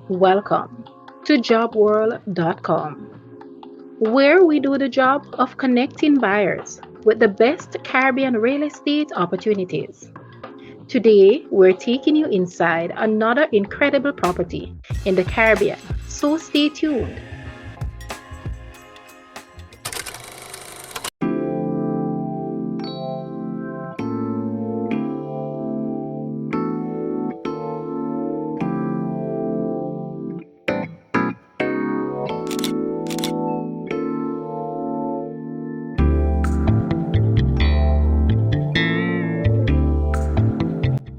Welcome to jobworld.com, where we do the job of connecting buyers with the best Caribbean real estate opportunities. Today, we're taking you inside another incredible property in the Caribbean, so stay tuned.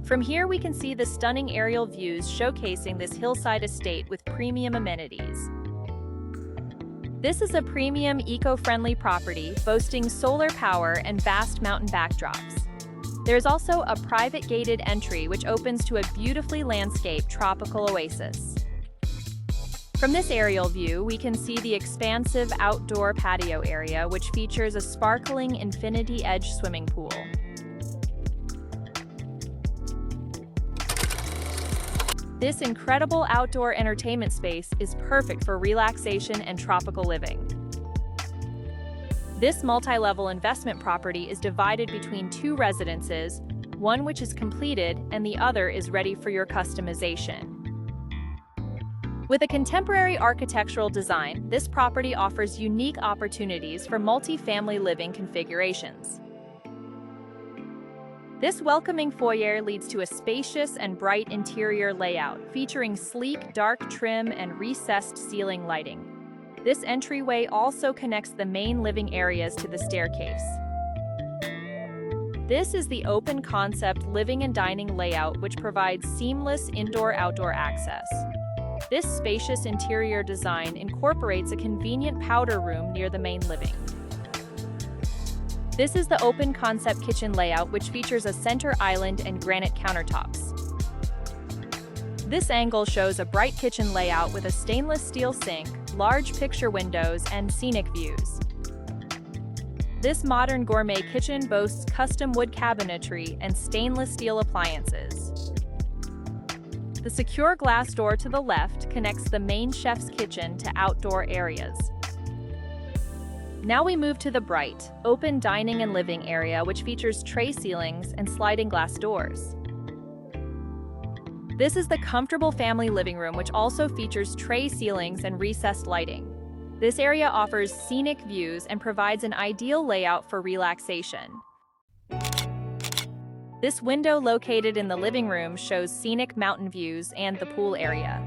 From here, we can see the stunning aerial views showcasing this hillside estate with premium amenities. This is a premium eco-friendly property boasting solar power and vast mountain backdrops. There's also a private gated entry which opens to a beautifully landscaped tropical oasis. From this aerial view, we can see the expansive outdoor patio area which features a sparkling infinity edge swimming pool. This incredible outdoor entertainment space is perfect for relaxation and tropical living. This multi-level investment property is divided between two residences, one which is completed and the other is ready for your customization. With a contemporary architectural design, this property offers unique opportunities for multi-family living configurations. This welcoming foyer leads to a spacious and bright interior layout, featuring sleek, dark trim and recessed ceiling lighting. This entryway also connects the main living areas to the staircase. This is the open-concept living and dining layout, which provides seamless indoor-outdoor access. This spacious interior design incorporates a convenient powder room near the main living. This is the open-concept kitchen layout, which features a center island and granite countertops. This angle shows a bright kitchen layout with a stainless steel sink, large picture windows, and scenic views. This modern gourmet kitchen boasts custom wood cabinetry and stainless steel appliances. The secure glass door to the left connects the main chef's kitchen to outdoor areas. Now we move to the bright, open dining and living area, which features tray ceilings and sliding glass doors. This is the comfortable family living room, which also features tray ceilings and recessed lighting. This area offers scenic views and provides an ideal layout for relaxation. This window located in the living room shows scenic mountain views and the pool area.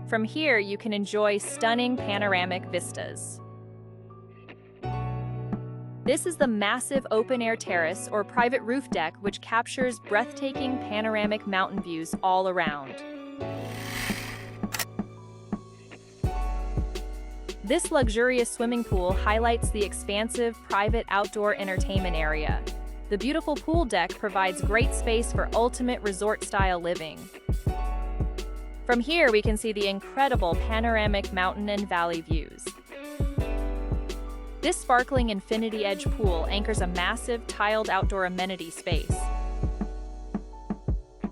From here, you can enjoy stunning panoramic vistas. This is the massive open-air terrace or private roof deck, which captures breathtaking panoramic mountain views all around. This luxurious swimming pool highlights the expansive private outdoor entertainment area. The beautiful pool deck provides great space for ultimate resort-style living. From here, we can see the incredible panoramic mountain and valley views. This sparkling infinity edge pool anchors a massive tiled outdoor amenity space.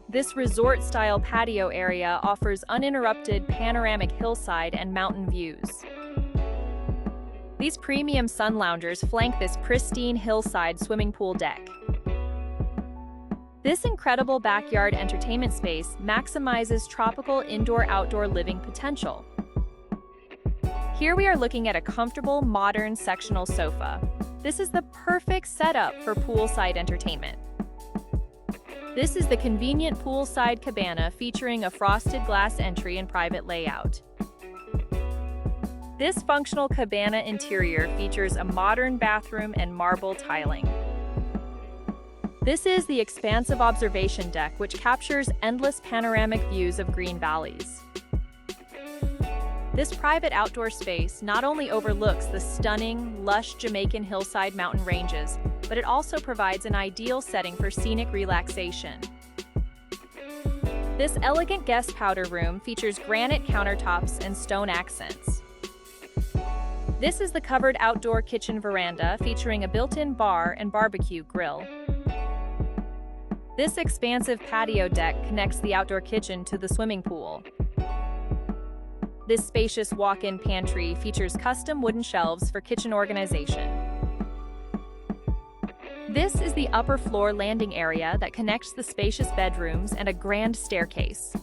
This resort-style patio area offers uninterrupted panoramic hillside and mountain views. These premium sun loungers flank this pristine hillside swimming pool deck. This incredible backyard entertainment space maximizes tropical indoor-outdoor living potential. Here we are looking at a comfortable, modern sectional sofa. This is the perfect setup for poolside entertainment. This is the convenient poolside cabana featuring a frosted glass entry and private layout. This functional cabana interior features a modern bathroom and marble tiling. This is the expansive observation deck, which captures endless panoramic views of green valleys. This private outdoor space not only overlooks the stunning, lush Jamaican hillside mountain ranges, but it also provides an ideal setting for scenic relaxation. This elegant guest powder room features granite countertops and stone accents. This is the covered outdoor kitchen veranda featuring a built-in bar and barbecue grill. This expansive patio deck connects the outdoor kitchen to the swimming pool. This spacious walk-in pantry features custom wooden shelves for kitchen organization. This is the upper floor landing area that connects the spacious bedrooms and a grand staircase.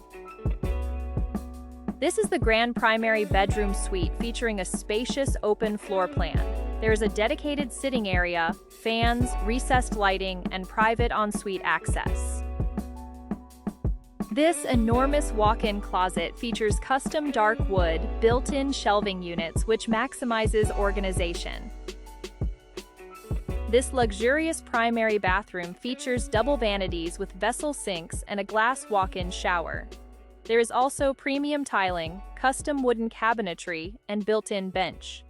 This is the grand primary bedroom suite featuring a spacious open floor plan. There is a dedicated sitting area, fans, recessed lighting, and private ensuite access. This enormous walk-in closet features custom dark wood, built-in shelving units which maximizes organization. This luxurious primary bathroom features double vanities with vessel sinks and a glass walk-in shower. There is also premium tiling, custom wooden cabinetry, and built-in bench.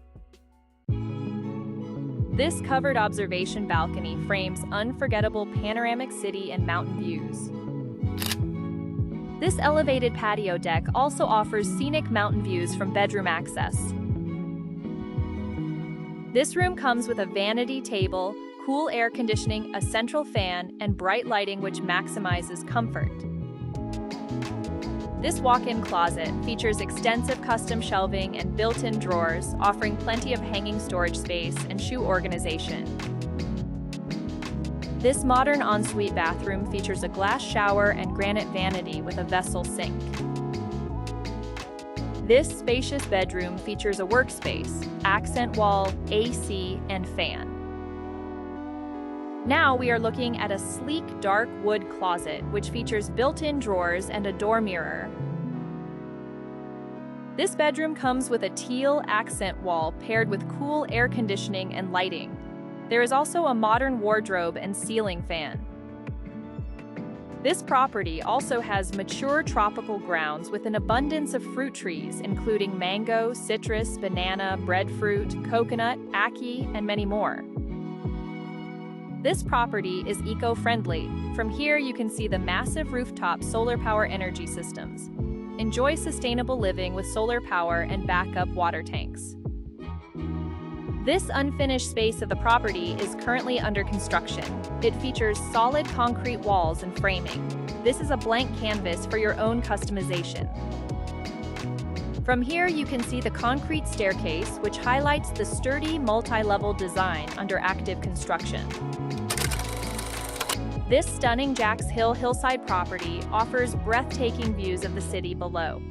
This covered observation balcony frames unforgettable panoramic city and mountain views. This elevated patio deck also offers scenic mountain views from bedroom access. This room comes with a vanity table, cool air conditioning, a central fan, and bright lighting which maximizes comfort. This walk-in closet features extensive custom shelving and built-in drawers, offering plenty of hanging storage space and shoe organization. This modern ensuite bathroom features a glass shower and granite vanity with a vessel sink. This spacious bedroom features a workspace, accent wall, AC, and fan. Now we are looking at a sleek dark wood closet which features built-in drawers and a door mirror. This bedroom comes with a teal accent wall paired with cool air conditioning and lighting. There is also a modern wardrobe and ceiling fan. This property also has mature tropical grounds with an abundance of fruit trees, including mango, citrus, banana, breadfruit, coconut, ackee, and many more. This property is eco-friendly. From here, you can see the massive rooftop solar power energy systems. Enjoy sustainable living with solar power and backup water tanks. This unfinished space of the property is currently under construction. It features solid concrete walls and framing. This is a blank canvas for your own customization. From here, you can see the concrete staircase, which highlights the sturdy multi-level design under active construction. This stunning Jacks Hill hillside property offers breathtaking views of the city below.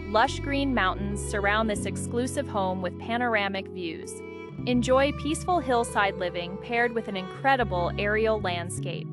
Lush green mountains surround this exclusive home with panoramic views. Enjoy peaceful hillside living paired with an incredible aerial landscape.